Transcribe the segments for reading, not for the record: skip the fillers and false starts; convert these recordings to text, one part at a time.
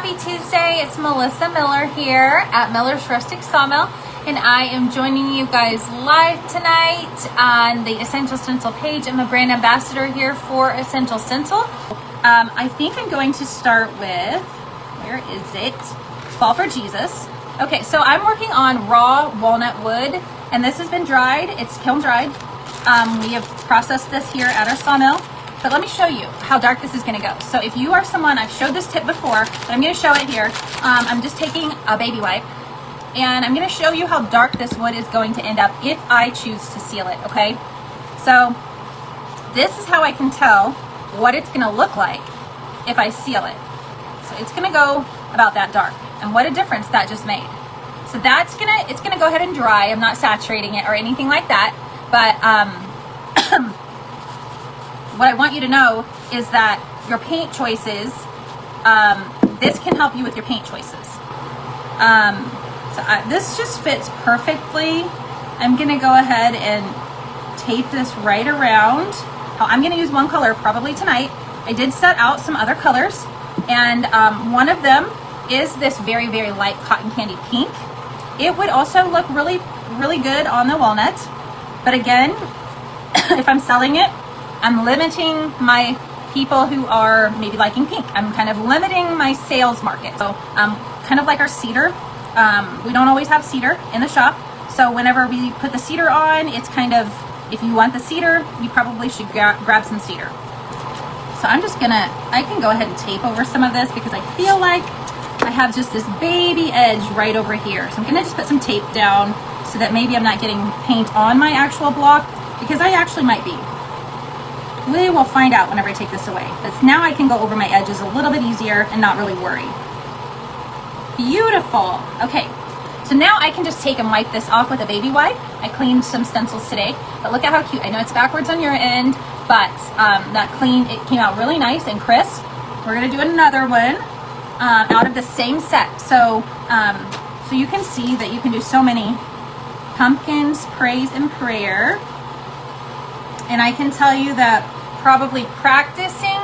Happy Tuesday, it's Melissa Miller here at Miller's Rustic Sawmill, and I am joining you guys live tonight on the Essential Stencil page. I'm a brand ambassador here for Essential Stencil. I think I'm going to start with, where is it? Fall for Jesus. Okay, so I'm working on raw walnut wood, and this has been dried. It's kiln dried. We have processed this here at our sawmill. But let me show you how dark this is going to go. So if you are someone, I've showed this tip before, but I'm going to show it here. I'm just taking a baby wipe, and I'm going to show you how dark this wood is going to end up if I choose to seal it, okay? So this is how I can tell what it's going to look like if I seal it. So it's going to go about that dark, and what a difference that just made. So it's going to go ahead and dry. I'm not saturating it or anything like that, but what I want you to know is that your paint choices, this can help you with your paint choices. This just fits perfectly. I'm gonna go ahead and tape this right around. I'm gonna use one color probably tonight. I did set out some other colors, and one of them is this very, very light cotton candy pink. It would also look really, really good on the walnut. But again, if I'm selling it, I'm limiting my people who are maybe liking pink. I'm kind of limiting my sales market. So kind of like our cedar, we don't always have cedar in the shop. So whenever we put the cedar on, it's kind of, if you want the cedar, you probably should grab some cedar. So I can go ahead and tape over some of this because I feel like I have just this baby edge right over here. So I'm gonna just put some tape down so that maybe I'm not getting paint on my actual block, because I actually might be. We will find out whenever I take this away. But now I can go over my edges a little bit easier and not really worry. Beautiful. Okay, so now I can just take and wipe this off with a baby wipe. I cleaned some stencils today, but look at how cute. I know it's backwards on your end, but it came out really nice and crisp. We're gonna do another one out of the same set. So you can see that you can do so many pumpkins, praise, and prayer. And I can tell you that probably practicing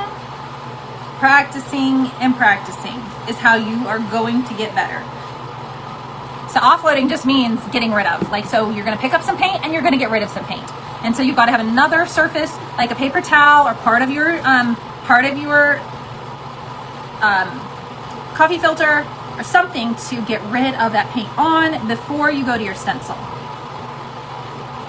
is how you are going to get better. So offloading just means getting rid of. So you're going to pick up some paint and you're going to get rid of some paint. And so you've got to have another surface, like a paper towel or part of your coffee filter or something to get rid of that paint on before you go to your stencil.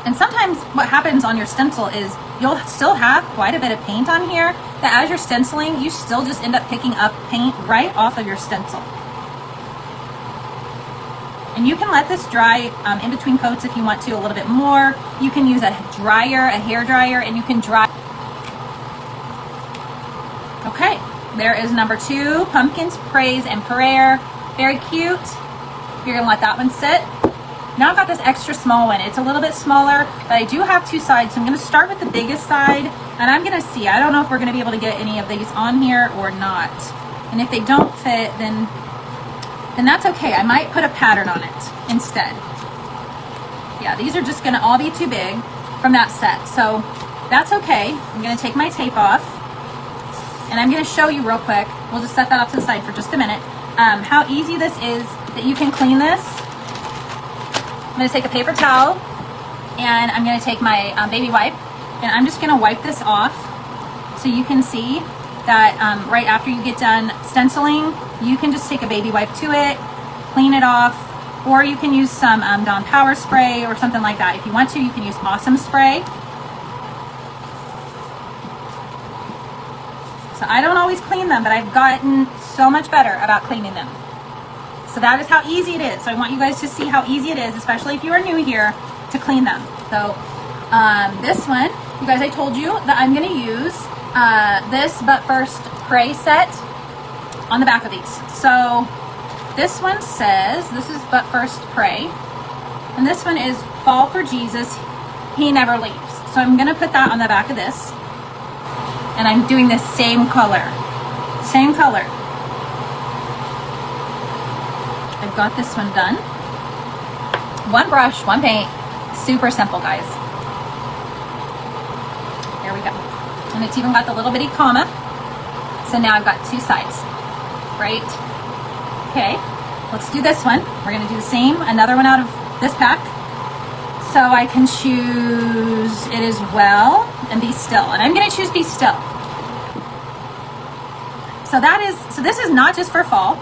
And sometimes what happens on your stencil is you'll still have quite a bit of paint on here, that as you're stenciling, you still just end up picking up paint right off of your stencil. And you can let this dry in between coats if you want to a little bit more. You can use a hair dryer, and you can dry. Okay, there is number 2, pumpkins, praise, and prayer. Very cute. You're gonna let that one sit. Now I've got this extra small one. It's a little bit smaller, but I do have 2 sides. So I'm going to start with the biggest side, and I'm going to see. I don't know if we're going to be able to get any of these on here or not. And if they don't fit, then that's okay. I might put a pattern on it instead. Yeah, these are just going to all be too big from that set. So that's okay. I'm going to take my tape off, and I'm going to show you real quick. We'll just set that off to the side for just a minute. How easy this is that you can clean this. I'm going to take a paper towel, and I'm going to take my baby wipe, and I'm just going to wipe this off so you can see that right after you get done stenciling, you can just take a baby wipe to it, clean it off, or you can use some Dawn Power Spray or something like that. If you want to, you can use Awesome Spray. So I don't always clean them, but I've gotten so much better about cleaning them. So that is how easy it is. So I want you guys to see how easy it is, especially if you are new here, to clean them. So this one, you guys, I told you that I'm going to use this But First Pray set on the back of these. So this one says, this is But First Pray. And this one is Fall for Jesus, He Never Leaves. So I'm going to put that on the back of this. And I'm doing the same color. Same color. I've got this one done. One brush, one paint. Super simple, guys. There we go. And it's even got the little bitty comma. So now I've got 2 sides, right? Okay, let's do this one. We're gonna do the same, another one out of this pack. So I can choose It Is Well and Be Still. And I'm gonna choose Be Still. So this is not just for fall.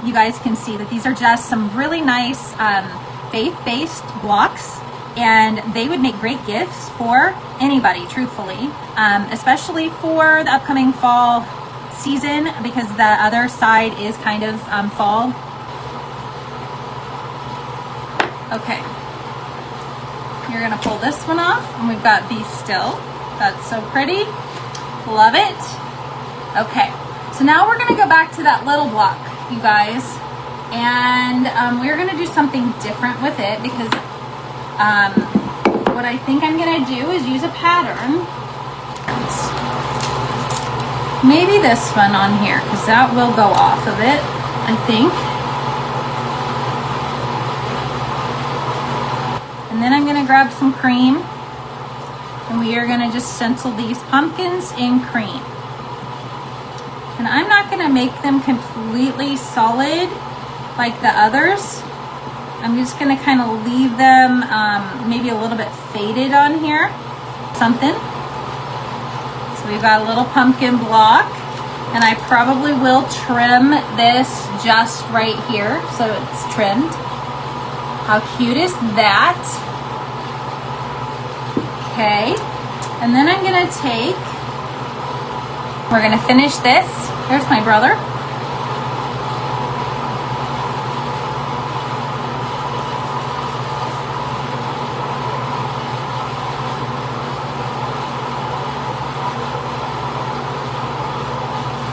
You guys can see that these are just some really nice faith-based blocks, and they would make great gifts for anybody, truthfully, especially for the upcoming fall season, because the other side is kind of fall. Okay, you're gonna pull this one off, and we've got Be Still. That's so pretty, love it. Okay, so now we're gonna go back to that little block, you guys, and we're gonna do something different with it, because what I think I'm gonna do is use a pattern. Maybe this one on here, because that will go off of it, I think. And then I'm gonna grab some cream, and we are gonna just stencil these pumpkins in cream. And I'm not gonna make them completely solid like the others. I'm just gonna kind of leave them maybe a little bit faded on here, something. So we've got a little pumpkin block, and I probably will trim this just right here so it's trimmed. How cute is that? Okay, and then I'm gonna we're gonna finish this. There's my brother.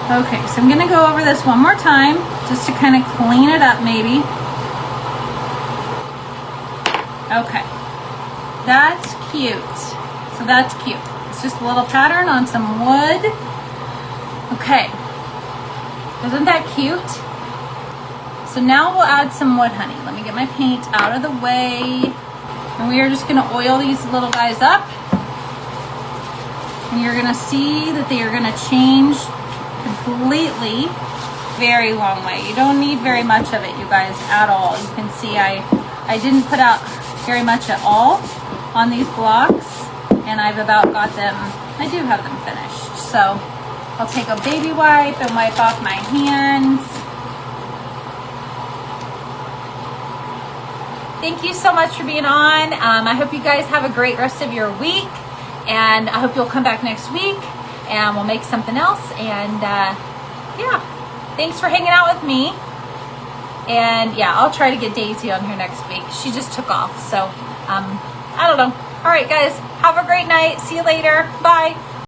Okay, so I'm gonna go over this one more time just to kind of clean it up maybe. Okay, that's cute. So that's cute. It's just a little pattern on some wood. Okay, isn't that cute? So now we'll add some wood, honey. Let me get my paint out of the way. And we are just gonna oil these little guys up. And you're gonna see that they are gonna change completely, very long way. You don't need very much of it, you guys, at all. You can see I didn't put out very much at all on these blocks, and I've about got them, I do have them finished. So I'll take a baby wipe and wipe off my hands. Thank you so much for being on. I hope you guys have a great rest of your week, and I hope you'll come back next week and we'll make something else. And yeah, thanks for hanging out with me. And yeah, I'll try to get Daisy on here next week. She just took off, so I don't know. All right, guys, have a great night. See you later. Bye.